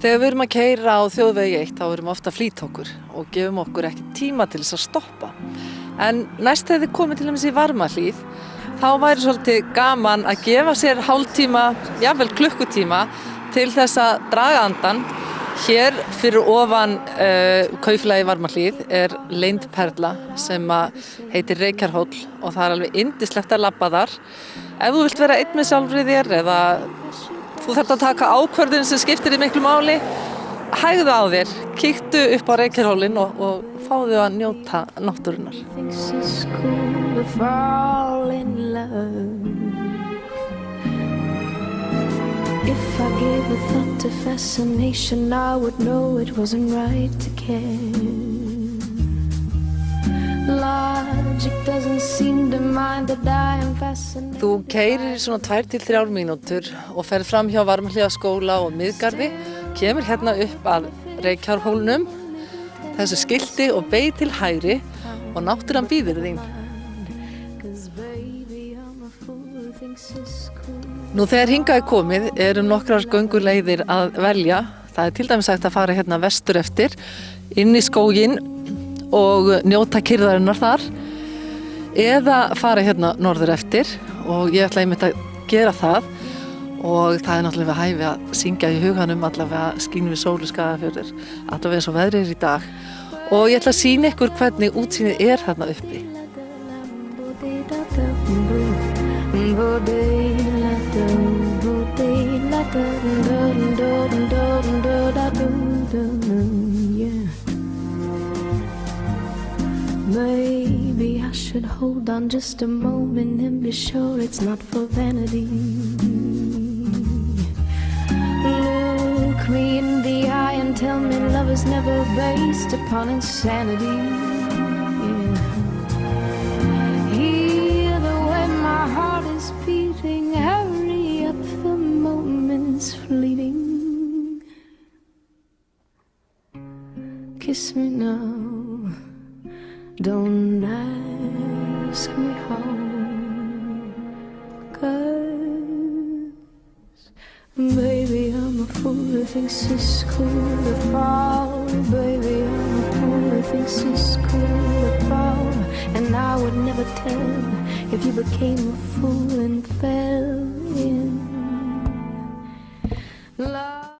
Þegar við erum að keyra á þjóðvegi 1 þá erum við ofta að flýta okkur og gefum okkur ekki tíma til þess að stoppa. En næst þegar þið komið til dæmis í Varmahlíð þá væri svolítið gaman að gefa sér hálftíma, jafnvel klukkutíma til þess að draga andann. Hér fyrir ofan kaupfélagið Varmahlíð er leynd perla sem heitir Reykjarhóll og það er alveg yndislegt að labba þar. Ef þú vilt vera einn með sjálfri þér eða þú þarft að taka ákvörðun sem skiptir þig miklu máli, hægðu á þér, kíktu upp á Reykjarhólinn og fáðu að njóta náttúrunnar. If I gave a thought to fascination, I would know it wasn't right to care. Logic doesn't seem to mind that I am fascinated. Þú keyrir í svona 2-3 mínútur og ferð fram hjá Varmahlíðarskóla og Miðgarði, kemur hérna upp að Reykjarhólnum, þessu skilti og beygir til hægri og náttúran bíður þín. Nú þegar hingað er komið eru nokkrar gönguleiðir að velja. Það er til dæmis hægt að fara hérna vestur eftir, inn í skóginn og njóta kyrrðarinnar þar. Eða fara hérna norður eftir og ég ætla einmitt að gera það. Og það er náttúrulega við hæfi að syngja í huganum, allavega skín við sólu Skagafjörður, allavega eins og veðrið er í dag. Og ég ætla að sýna ykkur hvernig útsýnið er þarna uppi. Maybe I should hold on just a moment and be sure it's not for vanity. Look me in the eye and tell me love is never based upon insanity. Hear the way my heart is beating, hurry up, the moment's fleeting. Kiss me now, don't ask me how, 'cause baby I'm a fool who thinks it's cool to fall. Baby I'm a fool who thinks it's cool to fall. And I would never tell if you became a fool and fell in love.